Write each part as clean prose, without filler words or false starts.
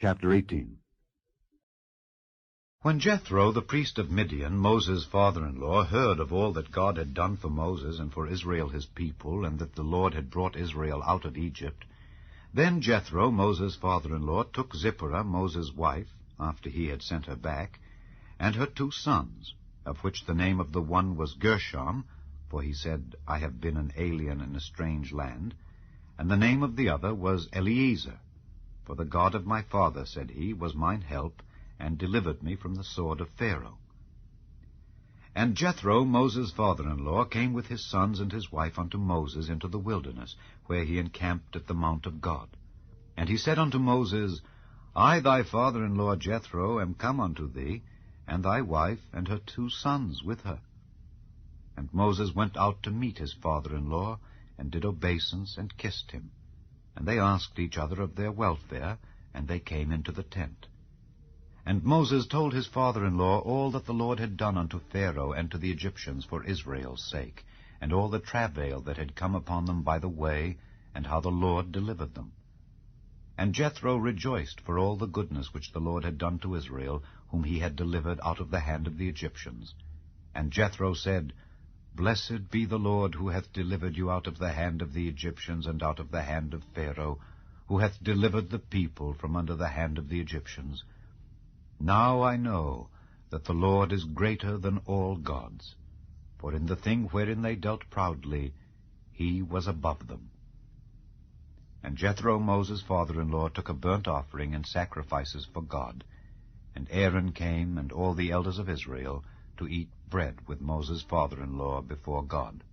Chapter 18. When Jethro, the priest of Midian, Moses' father-in-law, heard of all that God had done for Moses and for Israel his people, and that the Lord had brought Israel out of Egypt, then Jethro, Moses' father-in-law, took Zipporah, Moses' wife, after he had sent her back, and her 2 sons, of which the name of the one was Gershom, for he said, I have been an alien in a strange land, and the name of the other was Eliezer. For the God of my father, said he, was mine help, and delivered me from the sword of Pharaoh. And Jethro, Moses' father-in-law, came with his sons and his wife unto Moses into the wilderness, where he encamped at the mount of God. And he said unto Moses, I, thy father-in-law Jethro, am come unto thee, and thy wife and her 2 sons with her. And Moses went out to meet his father-in-law, and did obeisance, and kissed him. And they asked each other of their welfare, and they came into the tent. And Moses told his father-in-law all that the Lord had done unto Pharaoh and to the Egyptians for Israel's sake, and all the travail that had come upon them by the way, and how the Lord delivered them. And Jethro rejoiced for all the goodness which the Lord had done to Israel, whom he had delivered out of the hand of the Egyptians. And Jethro said, Blessed be the Lord, who hath delivered you out of the hand of the Egyptians and out of the hand of Pharaoh, who hath delivered the people from under the hand of the Egyptians. Now I know that the Lord is greater than all gods, for in the thing wherein they dealt proudly, he was above them. And Jethro, Moses' father-in-law, took a burnt offering and sacrifices for God. And Aaron came, and all the elders of Israel, to eat bread with Moses' father-in-law before God.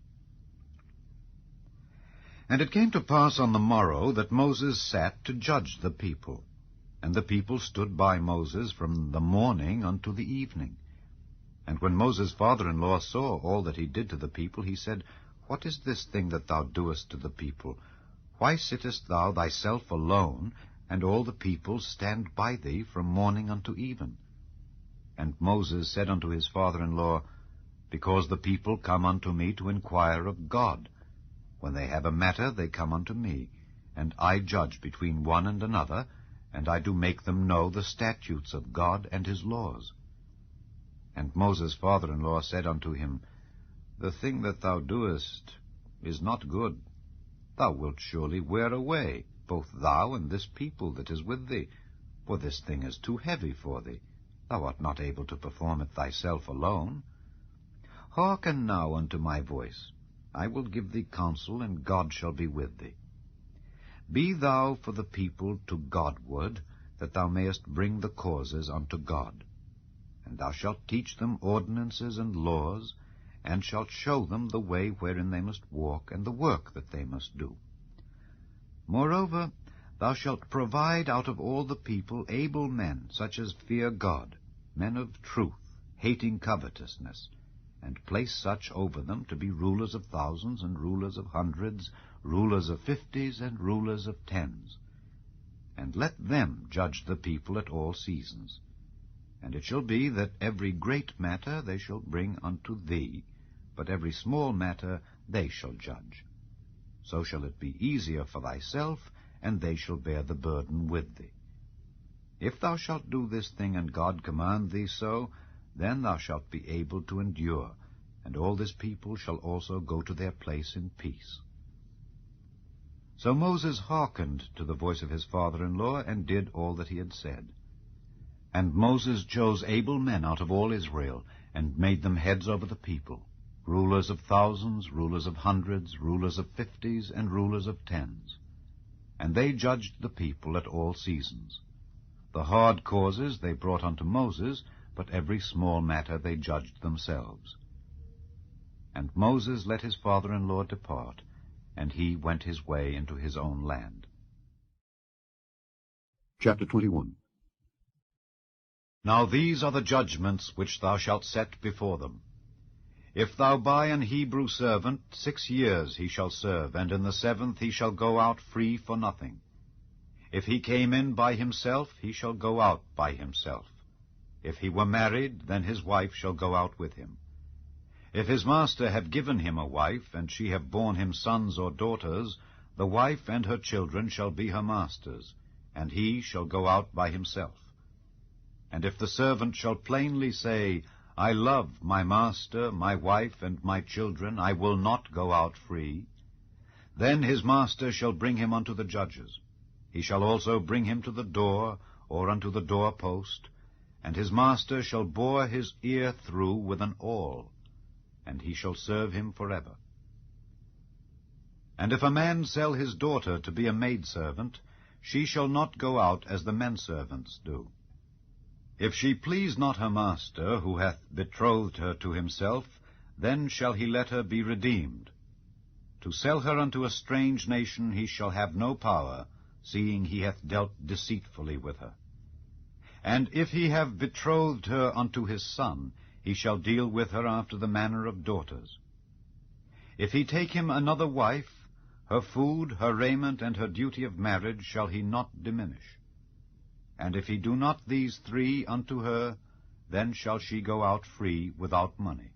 And it came to pass on the morrow that Moses sat to judge the people. And the people stood by Moses from the morning unto the evening. And when Moses' father-in-law saw all that he did to the people, he said, What is this thing that thou doest to the people? Why sittest thou thyself alone, and all the people stand by thee from morning unto even? And Moses said unto his father-in-law, Because the people come unto me to inquire of God. When they have a matter, they come unto me, and I judge between one and another, and I do make them know the statutes of God and his laws. And Moses' father-in-law said unto him, The thing that thou doest is not good. Thou wilt surely wear away, both thou and this people that is with thee, for this thing is too heavy for thee. Thou art not able to perform it thyself alone. Hearken now unto my voice. I will give thee counsel, and God shall be with thee. Be thou for the people to Godward, that thou mayest bring the causes unto God. And thou shalt teach them ordinances and laws, and shalt show them the way wherein they must walk, and the work that they must do. Moreover, thou shalt provide out of all the people able men, such as fear God, men of truth, hating covetousness, and place such over them to be rulers of thousands, and rulers of hundreds, rulers of 50s, and rulers of 10s. And let them judge the people at all seasons. And it shall be that every great matter they shall bring unto thee, but every small matter they shall judge. So shall it be easier for thyself, and they shall bear the burden with thee. If thou shalt do this thing, and God command thee so, then thou shalt be able to endure, and all this people shall also go to their place in peace. So Moses hearkened to the voice of his father-in-law, and did all that he had said. And Moses chose able men out of all Israel, and made them heads over the people, rulers of thousands, rulers of hundreds, rulers of 50s, and rulers of 10s. And they judged the people at all seasons. The hard causes they brought unto Moses, but every small matter they judged themselves. And Moses let his father-in-law depart, and he went his way into his own land. Chapter 21. Now these are the judgments which thou shalt set before them. If thou buy an Hebrew servant, 6 years he shall serve, and in the 7th he shall go out free for nothing. If he came in by himself, he shall go out by himself. If he were married, then his wife shall go out with him. If his master have given him a wife, and she have borne him sons or daughters, the wife and her children shall be her master's, and he shall go out by himself. And if the servant shall plainly say, I love my master, my wife, and my children, I will not go out free, then his master shall bring him unto the judges. He shall also bring him to the door, or unto the doorpost, and his master shall bore his ear through with an awl, and he shall serve him forever. And if a man sell his daughter to be a maidservant, she shall not go out as the menservants do. If she please not her master, who hath betrothed her to himself, then shall he let her be redeemed. To sell her unto a strange nation he shall have no power, seeing he hath dealt deceitfully with her. And if he have betrothed her unto his son, he shall deal with her after the manner of daughters. If he take him another wife, her food, her raiment, and her duty of marriage shall he not diminish. And if he do not these three unto her, then shall she go out free without money.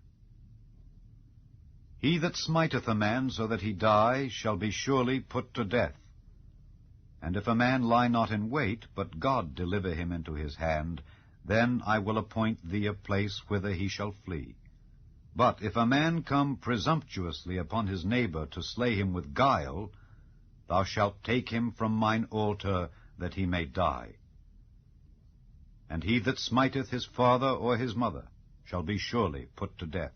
He that smiteth a man so that he die shall be surely put to death. And if a man lie not in wait, but God deliver him into his hand, then I will appoint thee a place whither he shall flee. But if a man come presumptuously upon his neighbor to slay him with guile, thou shalt take him from mine altar, that he may die. And he that smiteth his father or his mother shall be surely put to death.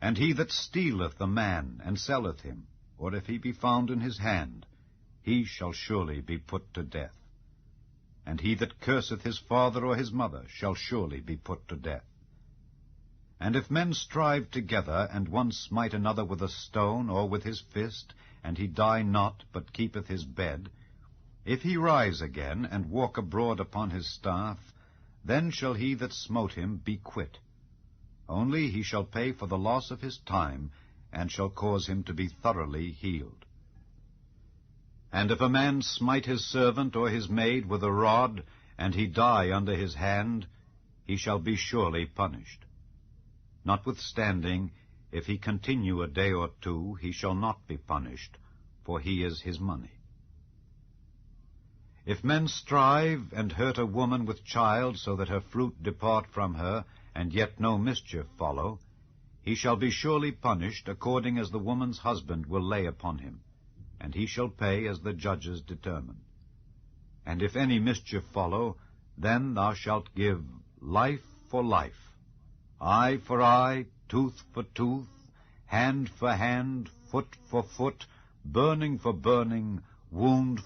And he that stealeth a man and selleth him, or if he be found in his hand, he shall surely be put to death. And he that curseth his father or his mother shall surely be put to death. And if men strive together, and one smite another with a stone or with his fist, and he die not, but keepeth his bed, if he rise again, and walk abroad upon his staff, then shall he that smote him be quit. Only he shall pay for the loss of his time, and shall cause him to be thoroughly healed. And if a man smite his servant or his maid with a rod, and he die under his hand, he shall be surely punished. Notwithstanding, if he continue a day or two, he shall not be punished, for he is his money. If men strive and hurt a woman with child, so that her fruit depart from her, and yet no mischief follow, he shall be surely punished according as the woman's husband will lay upon him, and he shall pay as the judges determine. And if any mischief follow, then thou shalt give life for life, eye for eye, tooth for tooth, hand for hand, foot for foot, burning for burning, wound